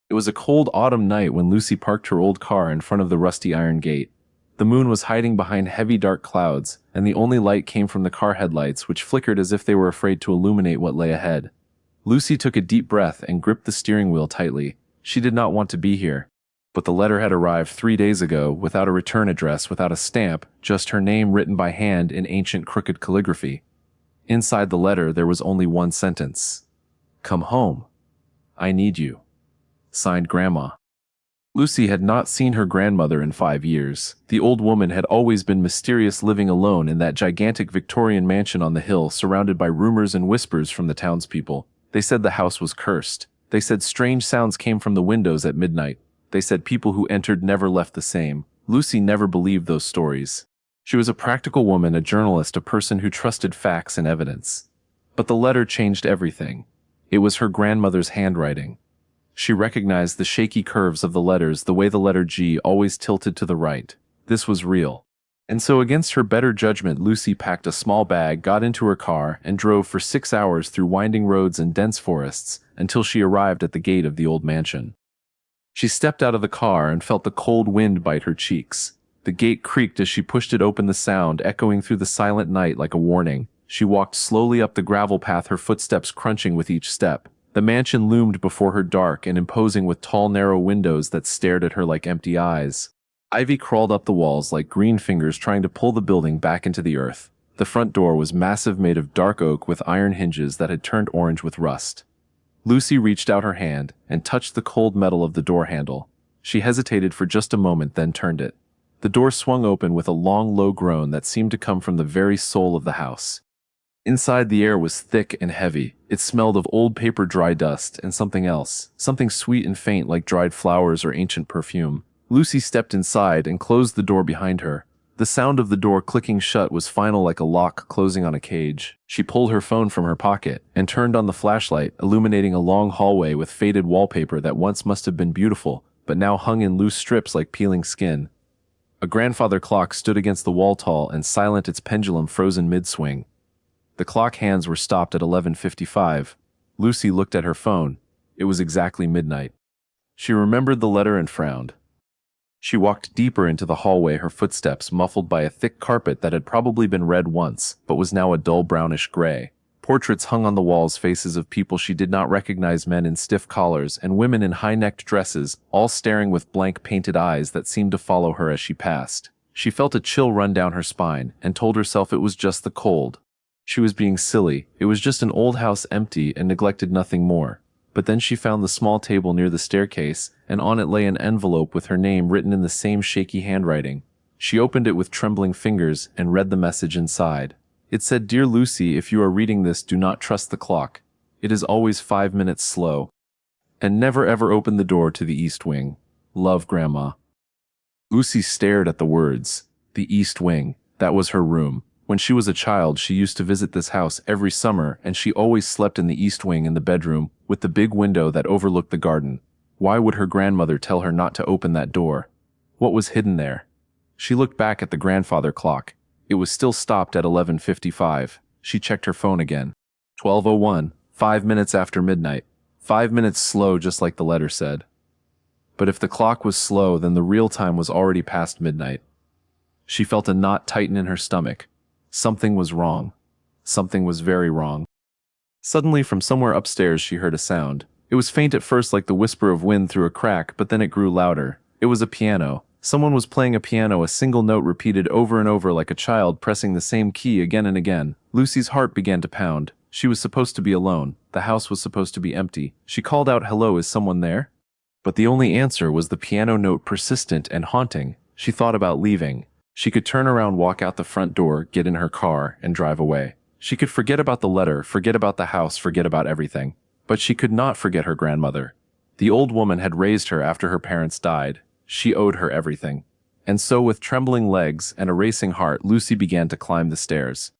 It was a cold autumn night when Lucy parked her old car in front of the rusty iron gate. The moon was hiding behind heavy dark clouds, and the only light came from the car headlights, which flickered as if they were afraid to illuminate what lay ahead. Lucy took a deep breath and gripped the steering wheel tightly. She did not want to be here. But the letter had arrived 3 days ago, without a return address, without a stamp, just her name written by hand in ancient crooked calligraphy. Inside the letter there was only one sentence. "Come home. I need you." Signed, Grandma. Lucy had not seen her grandmother in 5 years. The old woman had always been mysterious, living alone in that gigantic Victorian mansion on the hill, surrounded by rumors and whispers from the townspeople. They said the house was cursed. They said strange sounds came from the windows at midnight. They said people who entered never left the same. Lucy never believed those stories. She was a practical woman, a journalist, a person who trusted facts and evidence. But the letter changed everything. It was her grandmother's handwriting. She recognized the shaky curves of the letters, the way the letter G always tilted to the right. This was real. And so, against her better judgment, Lucy packed a small bag, got into her car, and drove for 6 hours through winding roads and dense forests until she arrived at the gate of the old mansion. She stepped out of the car and felt the cold wind bite her cheeks. The gate creaked as she pushed it open, the sound echoing through the silent night like a warning. She walked slowly up the gravel path, her footsteps crunching with each step. The mansion loomed before her, dark and imposing, with tall, narrow windows that stared at her like empty eyes. Ivy crawled up the walls like green fingers trying to pull the building back into the earth. The front door was massive, made of dark oak with iron hinges that had turned orange with rust. Lucy reached out her hand and touched the cold metal of the door handle. She hesitated for just a moment, then turned it. The door swung open with a long, low groan that seemed to come from the very soul of the house. Inside, the air was thick and heavy. It smelled of old paper, dry dust, and something else, something sweet and faint like dried flowers or ancient perfume. Lucy stepped inside and closed the door behind her. The sound of the door clicking shut was final, like a lock closing on a cage. She pulled her phone from her pocket and turned on the flashlight, illuminating a long hallway with faded wallpaper that once must have been beautiful, but now hung in loose strips like peeling skin. A grandfather clock stood against the wall, tall and silent, its pendulum frozen mid-swing. The clock hands were stopped at 11:55. Lucy looked at her phone. It was exactly midnight. She remembered the letter and frowned. She walked deeper into the hallway, her footsteps muffled by a thick carpet that had probably been red once, but was now a dull brownish gray. Portraits hung on the walls, faces of people she did not recognize, men in stiff collars and women in high-necked dresses, all staring with blank, painted eyes that seemed to follow her as she passed. She felt a chill run down her spine and told herself it was just the cold. She was being silly. It was just an old house, empty and neglected, nothing more. But then she found the small table near the staircase, and on it lay an envelope with her name written in the same shaky handwriting. She opened it with trembling fingers and read the message inside. It said, "Dear Lucy, if you are reading this, do not trust the clock. It is always 5 minutes slow. And never ever open the door to the East Wing. Love, Grandma." Lucy stared at the words. The East Wing. That was her room. When she was a child, she used to visit this house every summer, and she always slept in the East Wing, in the bedroom, with the big window that overlooked the garden. Why would her grandmother tell her not to open that door? What was hidden there? She looked back at the grandfather clock. It was still stopped at 11:55. She checked her phone again. 12:01, 5 minutes after midnight. 5 minutes slow, just like the letter said. But if the clock was slow, then the real time was already past midnight. She felt a knot tighten in her stomach. Something was wrong. Something was very wrong. Suddenly, from somewhere upstairs, she heard a sound. It was faint at first, like the whisper of wind through a crack, but then it grew louder. It was a piano. Someone was playing a piano, a single note repeated over and over, like a child pressing the same key again and again. Lucy's heart began to pound. She was supposed to be alone. The house was supposed to be empty. She called out, "Hello, is someone there?" But the only answer was the piano note, persistent and haunting. She thought about leaving. She could turn around, walk out the front door, get in her car, and drive away. She could forget about the letter, forget about the house, forget about everything. But she could not forget her grandmother. The old woman had raised her after her parents died. She owed her everything. And so, with trembling legs and a racing heart, Lucy began to climb the stairs.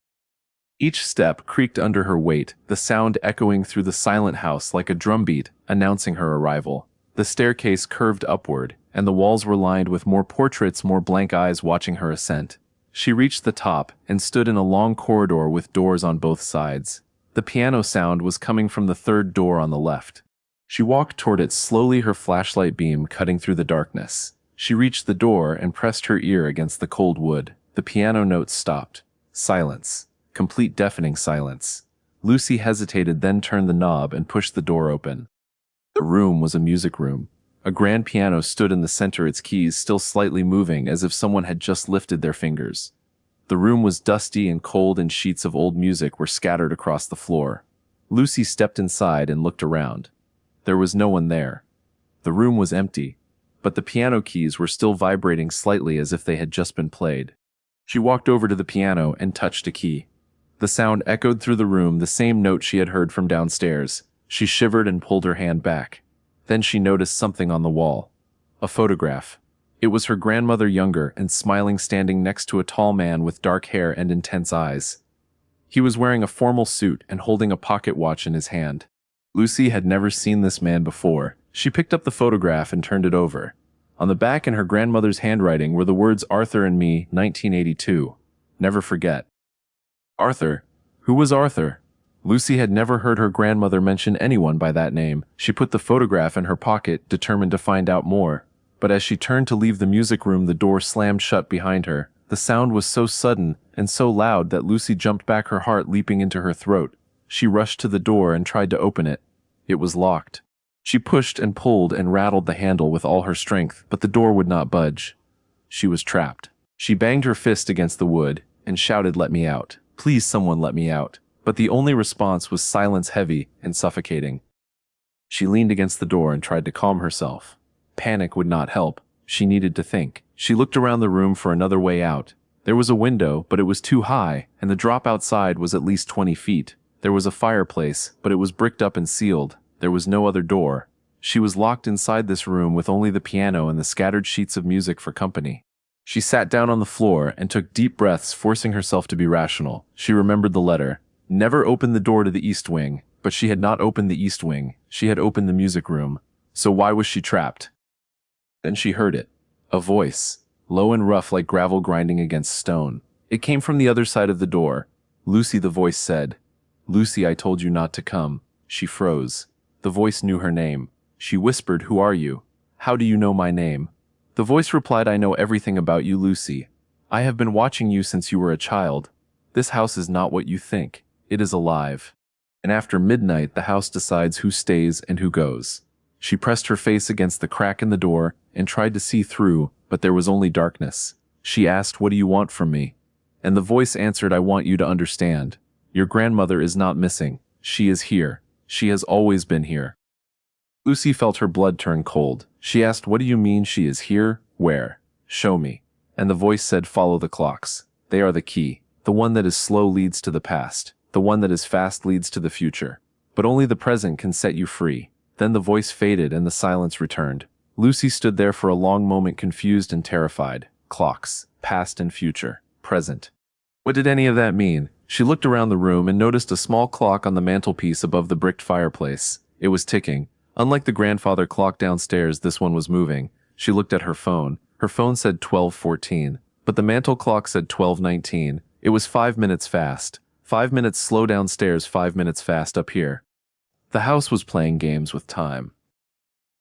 Each step creaked under her weight, the sound echoing through the silent house like a drumbeat, announcing her arrival. The staircase curved upward, and the walls were lined with more portraits, more blank eyes watching her ascent. She reached the top and stood in a long corridor with doors on both sides. The piano sound was coming from the third door on the left. She walked toward it slowly, her flashlight beam cutting through the darkness. She reached the door and pressed her ear against the cold wood. The piano notes stopped. Silence. Complete deafening silence. Lucy hesitated, then turned the knob and pushed the door open. The room was a music room. A grand piano stood in the center, its keys still slightly moving as if someone had just lifted their fingers. The room was dusty and cold, and sheets of old music were scattered across the floor. Lucy stepped inside and looked around. There was no one there. The room was empty, but the piano keys were still vibrating slightly as if they had just been played. She walked over to the piano and touched a key. The sound echoed through the room, the same note she had heard from downstairs. She shivered and pulled her hand back. Then she noticed something on the wall. A photograph. It was her grandmother, younger and smiling, standing next to a tall man with dark hair and intense eyes. He was wearing a formal suit and holding a pocket watch in his hand. Lucy had never seen this man before. She picked up the photograph and turned it over. On the back, in her grandmother's handwriting, were the words "Arthur and me, 1982. Never forget." Arthur? Who was Arthur? Lucy had never heard her grandmother mention anyone by that name. She put the photograph in her pocket, determined to find out more. But as she turned to leave the music room, the door slammed shut behind her. The sound was so sudden and so loud that Lucy jumped back, her heart leaping into her throat. She rushed to the door and tried to open it. It was locked. She pushed and pulled and rattled the handle with all her strength, but the door would not budge. She was trapped. She banged her fist against the wood and shouted, "Let me out. Please, someone let me out." But the only response was silence, heavy and suffocating. She leaned against the door and tried to calm herself. Panic would not help. She needed to think. She looked around the room for another way out. There was a window, but it was too high, and the drop outside was at least 20 feet. There was a fireplace, but it was bricked up and sealed. There was no other door. She was locked inside this room with only the piano and the scattered sheets of music for company. She sat down on the floor and took deep breaths, forcing herself to be rational. She remembered the letter. Never open the door to the east wing. But she had not opened the east wing. She had opened the music room. So why was she trapped? Then she heard it. A voice, low and rough like gravel grinding against stone. It came from the other side of the door. "Lucy," the voice said. "Lucy, I told you not to come." She froze. The voice knew her name. She whispered, "Who are you? How do you know my name?" The voice replied, "I know everything about you, Lucy. I have been watching you since you were a child. This house is not what you think. It is alive. And after midnight, the house decides who stays and who goes." She pressed her face against the crack in the door and tried to see through, but there was only darkness. She asked, "What do you want from me?" And the voice answered, "I want you to understand. Your grandmother is not missing. She is here. She has always been here." Lucy felt her blood turn cold. She asked, "What do you mean she is here? Where? Show me." And the voice said, "Follow the clocks. They are the key. The one that is slow leads to the past. The one that is fast leads to the future. But only the present can set you free." Then the voice faded and the silence returned. Lucy stood there for a long moment, confused and terrified. Clocks. Past and future. Present. What did any of that mean? She looked around the room and noticed a small clock on the mantelpiece above the bricked fireplace. It was ticking. Unlike the grandfather clock downstairs, this one was moving. She looked at her phone. Her phone said 12:14, but the mantel clock said 12:19. It was 5 minutes fast. 5 minutes slow downstairs, 5 minutes fast up here. The house was playing games with time.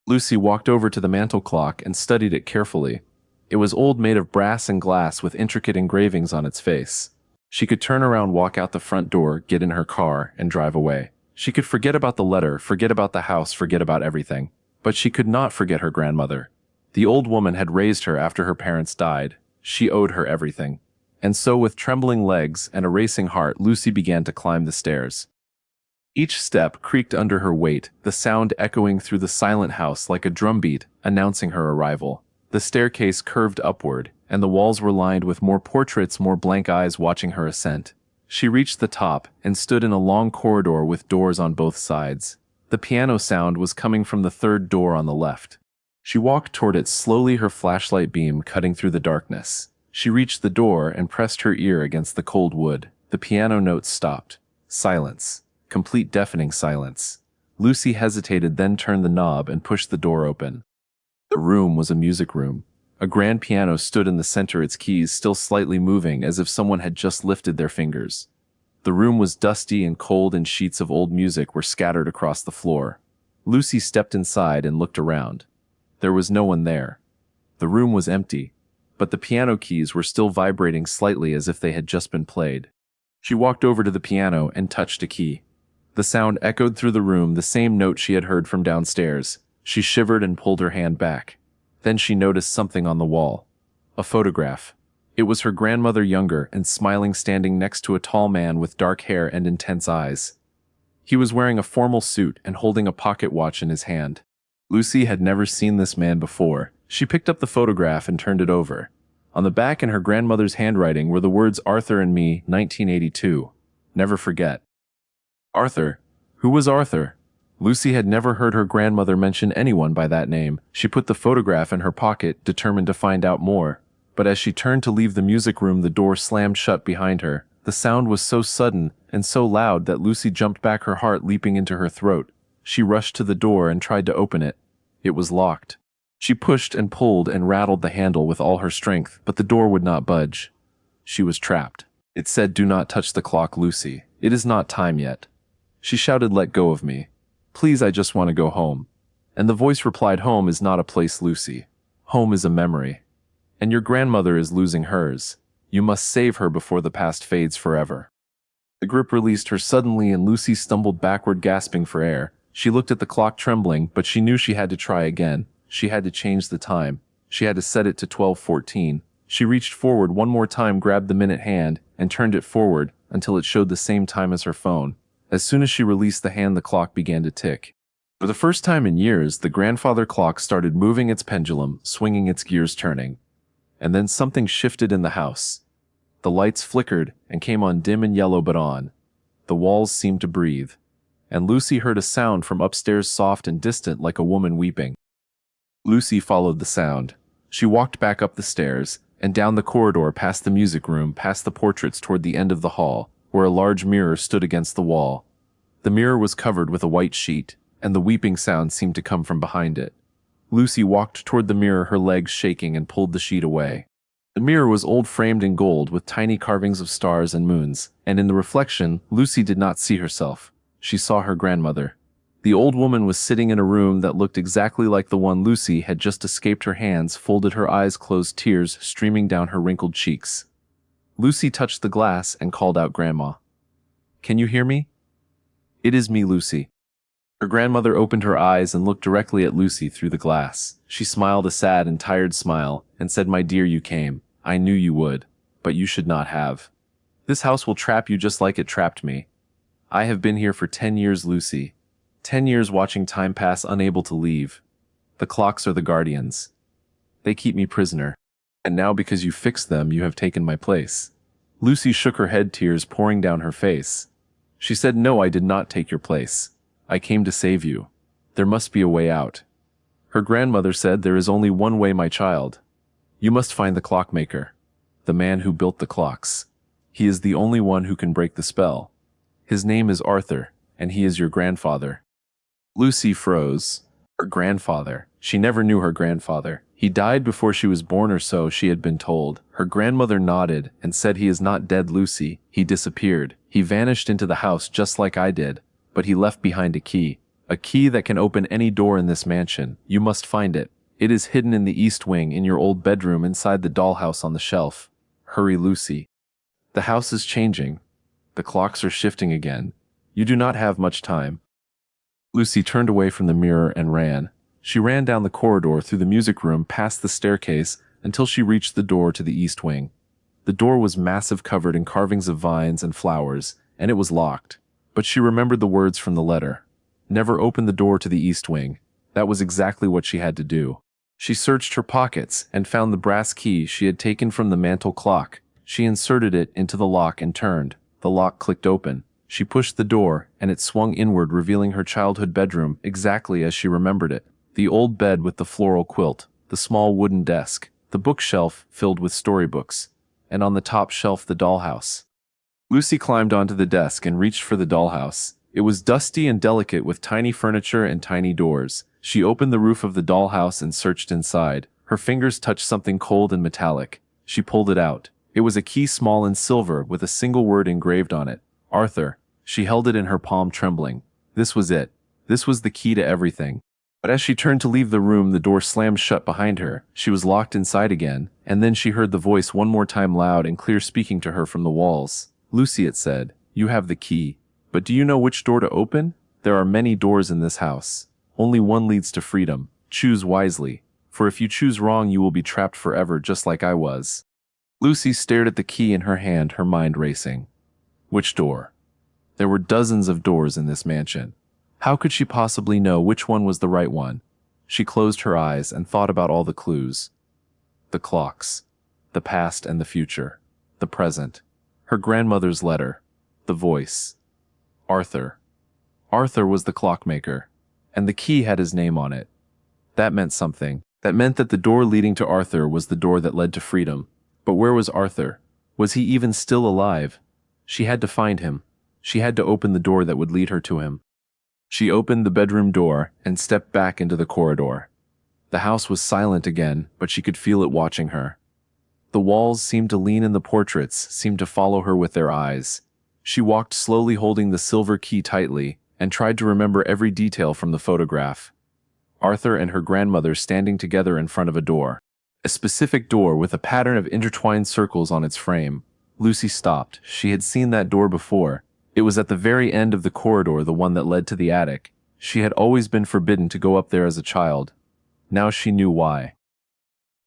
Lucy walked over to the mantel clock and studied it carefully. It was old, made of brass and glass with intricate engravings on its face. She could turn around, walk out the front door, get in her car, and drive away. She could forget about the letter, forget about the house, forget about everything. But she could not forget her grandmother. The old woman had raised her after her parents died. She owed her everything. And so, with trembling legs and a racing heart, Lucy began to climb the stairs. Each step creaked under her weight, the sound echoing through the silent house like a drumbeat, announcing her arrival. The staircase curved upward, and the walls were lined with more portraits, more blank eyes watching her ascent. She reached the top and stood in a long corridor with doors on both sides. The piano sound was coming from the third door on the left. She walked toward it slowly, her flashlight beam cutting through the darkness. She reached the door and pressed her ear against the cold wood. The piano notes stopped. Silence. Complete deafening silence. Lucy hesitated, then turned the knob and pushed the door open. The room was a music room. A grand piano stood in the center, its keys still slightly moving as if someone had just lifted their fingers. The room was dusty and cold, and sheets of old music were scattered across the floor. Lucy stepped inside and looked around. There was no one there. The room was empty, but the piano keys were still vibrating slightly as if they had just been played. She walked over to the piano and touched a key. The sound echoed through the room, the same note she had heard from downstairs. She shivered and pulled her hand back. Then she noticed something on the wall. A photograph. It was her grandmother, younger and smiling, standing next to a tall man with dark hair and intense eyes. He was wearing a formal suit and holding a pocket watch in his hand. Lucy had never seen this man before. She picked up the photograph and turned it over. On the back, in her grandmother's handwriting, were the words "Arthur and me, 1982. Never forget." Arthur? Who was Arthur? Lucy had never heard her grandmother mention anyone by that name. She put the photograph in her pocket, determined to find out more. But as she turned to leave the music room, the door slammed shut behind her. The sound was so sudden and so loud that Lucy jumped back, her heart leaping into her throat. She rushed to the door and tried to open it. It was locked. She pushed and pulled and rattled the handle with all her strength, but the door would not budge. She was trapped. It said, "Do not touch the clock, Lucy. It is not time yet." She shouted, "Let go of me. Please, I just want to go home." And the voice replied, "Home is not a place, Lucy. Home is a memory. And your grandmother is losing hers. You must save her before the past fades forever." The grip released her suddenly and Lucy stumbled backward, gasping for air. She looked at the clock, trembling, but she knew she had to try again. She had to change the time. She had to set it to 12:14. She reached forward one more time, grabbed the minute hand, and turned it forward until it showed the same time as her phone. As soon as she released the hand, the clock began to tick. For the first time in years, the grandfather clock started moving its pendulum, swinging its gears, turning. And then something shifted in the house. The lights flickered and came on, dim and yellow, but on. The walls seemed to breathe. And Lucy heard a sound from upstairs, soft and distant, like a woman weeping. Lucy followed the sound. She walked back up the stairs and down the corridor, past the music room, past the portraits, toward the end of the hall, where a large mirror stood against the wall. The mirror was covered with a white sheet, and the weeping sound seemed to come from behind it. Lucy walked toward the mirror, her legs shaking, and pulled the sheet away. The mirror was old, framed in gold, with tiny carvings of stars and moons, and in the reflection, Lucy did not see herself. She saw her grandmother. The old woman was sitting in a room that looked exactly like the one Lucy had just escaped her hands, folded, her eyes closed, tears streaming down her wrinkled cheeks. Lucy touched the glass and called out, "Grandma. Can you hear me?" "It is me, Lucy." Her grandmother opened her eyes and looked directly at Lucy through the glass. She smiled a sad and tired smile and said, "My dear, you came. I knew you would, but you should not have. This house will trap you just like it trapped me. I have been here for 10 years, Lucy. 10 years watching time pass, unable to leave. The clocks are the guardians. They keep me prisoner. And now, because you fixed them, you have taken my place." Lucy shook her head, tears pouring down her face. She said, "No, I did not take your place. I came to save you. There must be a way out." Her grandmother said, "There is only one way, my child. You must find the clockmaker, the man who built the clocks. He is the only one who can break the spell. His name is Arthur, and he is your grandfather." Lucy froze. Her grandfather. She never knew her grandfather. He died before she was born, or so she had been told. Her grandmother nodded and said, "He is not dead, Lucy. He disappeared. He vanished into the house just like I did, but he left behind a key that can open any door in this mansion. You must find it. It is hidden in the east wing, in your old bedroom, inside the dollhouse on the shelf. Hurry, Lucy. The house is changing. The clocks are shifting again. You do not have much time." Lucy turned away from the mirror and ran. She ran down the corridor, through the music room, past the staircase, until she reached the door to the east wing. The door was massive, covered in carvings of vines and flowers, and it was locked. But she remembered the words from the letter. Never open the door to the east wing. That was exactly what she had to do. She searched her pockets and found the brass key she had taken from the mantel clock. She inserted it into the lock and turned. The lock clicked open. She pushed the door, and it swung inward, revealing her childhood bedroom exactly as she remembered it. The old bed with the floral quilt, the small wooden desk, the bookshelf filled with storybooks, and on the top shelf the dollhouse. Lucy climbed onto the desk and reached for the dollhouse. It was dusty and delicate, with tiny furniture and tiny doors. She opened the roof of the dollhouse and searched inside. Her fingers touched something cold and metallic. She pulled it out. It was a key, small and silver, with a single word engraved on it. Arthur. She held it in her palm, trembling. This was it. This was the key to everything. But as she turned to leave the room, the door slammed shut behind her. She was locked inside again, and then she heard the voice one more time, loud and clear, speaking to her from the walls. "Lucy," it said, "you have the key. But do you know which door to open? There are many doors in this house. Only one leads to freedom. Choose wisely, for if you choose wrong, you will be trapped forever, just like I was." Lucy stared at the key in her hand, her mind racing. Which door? There were dozens of doors in this mansion. How could she possibly know which one was the right one? She closed her eyes and thought about all the clues. The clocks, the past and the future, the present, her grandmother's letter, the voice. Arthur. Arthur was the clockmaker, and the key had his name on it. That meant something. That meant that the door leading to Arthur was the door that led to freedom. But where was Arthur? Was he even still alive? She had to find him. She had to open the door that would lead her to him. She opened the bedroom door and stepped back into the corridor. The house was silent again, but she could feel it watching her. The walls seemed to lean in, the portraits seemed to follow her with their eyes. She walked slowly, holding the silver key tightly, and tried to remember every detail from the photograph. Arthur and her grandmother standing together in front of a door. A specific door with a pattern of intertwined circles on its frame. Lucy stopped. She had seen that door before. It was at the very end of the corridor, the one that led to the attic. She had always been forbidden to go up there as a child. Now she knew why.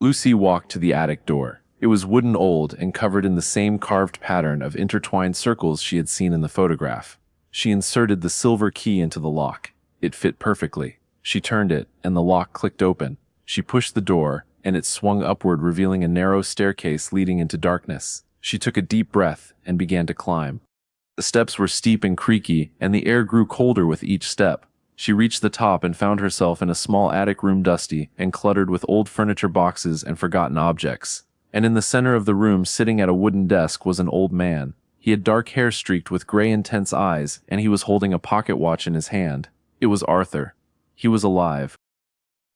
Lucy walked to the attic door. It was wooden, old, and covered in the same carved pattern of intertwined circles she had seen in the photograph. She inserted the silver key into the lock. It fit perfectly. She turned it, and the lock clicked open. She pushed the door, and it swung upward, revealing a narrow staircase leading into darkness. She took a deep breath and began to climb. The steps were steep and creaky, and the air grew colder with each step. She reached the top and found herself in a small attic room, dusty and cluttered with old furniture, boxes, and forgotten objects. And in the center of the room, sitting at a wooden desk, was an old man. He had dark hair streaked with gray, intense eyes, and he was holding a pocket watch in his hand. It was Arthur. He was alive.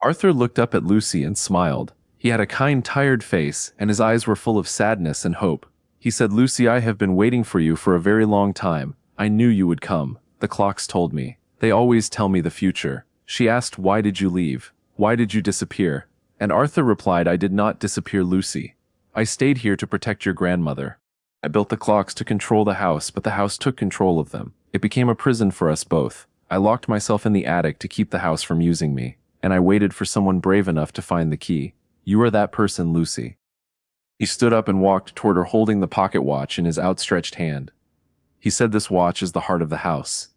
Arthur looked up at Lucy and smiled. He had a kind, tired face, and his eyes were full of sadness and hope. He said, "Lucy, I have been waiting for you for a very long time. I knew you would come. The clocks told me. They always tell me the future." She asked, "Why did you leave? Why did you disappear?" And Arthur replied, "I did not disappear, Lucy. I stayed here to protect your grandmother. I built the clocks to control the house, but the house took control of them. It became a prison for us both. I locked myself in the attic to keep the house from using me, and I waited for someone brave enough to find the key. You are that person, Lucy." He stood up and walked toward her, holding the pocket watch in his outstretched hand. He said, "This watch is the heart of the house.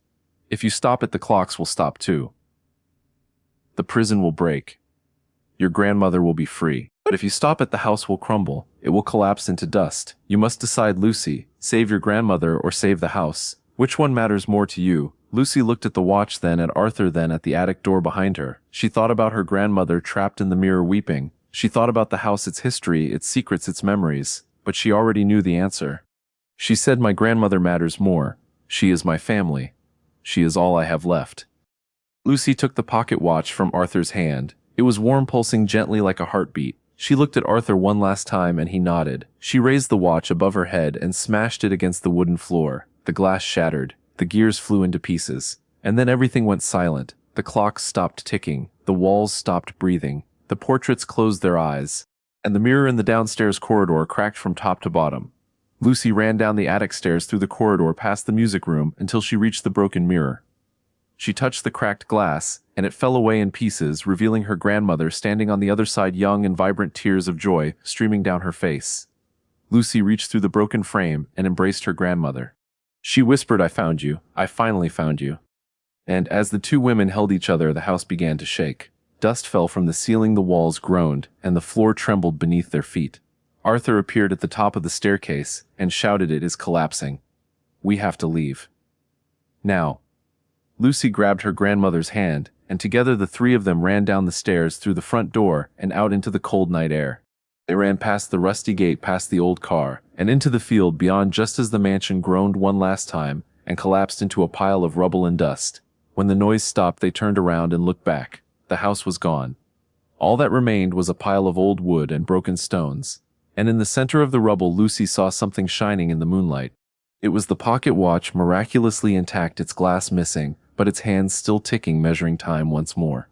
If you stop it, the clocks will stop too. The prison will break. Your grandmother will be free. But if you stop it, the house will crumble. It will collapse into dust. You must decide, Lucy. Save your grandmother or save the house. Which one matters more to you?" Lucy looked at the watch, then at Arthur, then at the attic door behind her. She thought about her grandmother trapped in the mirror weeping. She thought about the house, its history, its secrets, its memories. But she already knew the answer. She said, "My grandmother matters more. She is my family. She is all I have left." Lucy took the pocket watch from Arthur's hand. It was warm, pulsing gently like a heartbeat. She looked at Arthur one last time, and he nodded. She raised the watch above her head and smashed it against the wooden floor. The glass shattered. The gears flew into pieces. And then everything went silent. The clocks stopped ticking. The walls stopped breathing. The portraits closed their eyes. And the mirror in the downstairs corridor cracked from top to bottom. Lucy ran down the attic stairs, through the corridor, past the music room, until she reached the broken mirror. She touched the cracked glass, and it fell away in pieces, revealing her grandmother standing on the other side, young and vibrant, tears of joy streaming down her face. Lucy reached through the broken frame and embraced her grandmother. She whispered, "I found you. I finally found you." And as the two women held each other, the house began to shake. Dust fell from the ceiling, the walls groaned, and the floor trembled beneath their feet. Arthur appeared at the top of the staircase and shouted, "It is collapsing. We have to leave. Now." Lucy grabbed her grandmother's hand, and together the three of them ran down the stairs, through the front door, and out into the cold night air. They ran past the rusty gate, past the old car, and into the field beyond, just as the mansion groaned one last time and collapsed into a pile of rubble and dust. When the noise stopped, they turned around and looked back. The house was gone. All that remained was a pile of old wood and broken stones. And in the center of the rubble, Lucy saw something shining in the moonlight. It was the pocket watch, miraculously intact, its glass missing, but its hands still ticking, measuring time once more.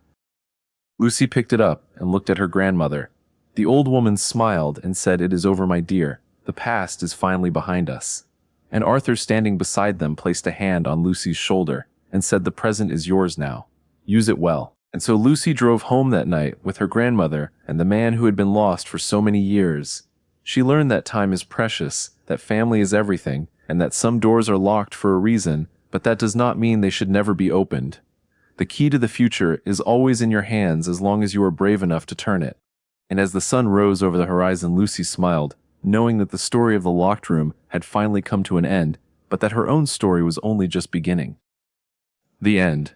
Lucy picked it up and looked at her grandmother. The old woman smiled and said, "It is over, my dear. The past is finally behind us." And Arthur, standing beside them, placed a hand on Lucy's shoulder and said, "The present is yours now. Use it well." And so Lucy drove home that night with her grandmother and the man who had been lost for so many years. She learned that time is precious, that family is everything, and that some doors are locked for a reason, but that does not mean they should never be opened. The key to the future is always in your hands as long as you are brave enough to turn it. And as the sun rose over the horizon, Lucy smiled, knowing that the story of the locked room had finally come to an end, but that her own story was only just beginning. The end.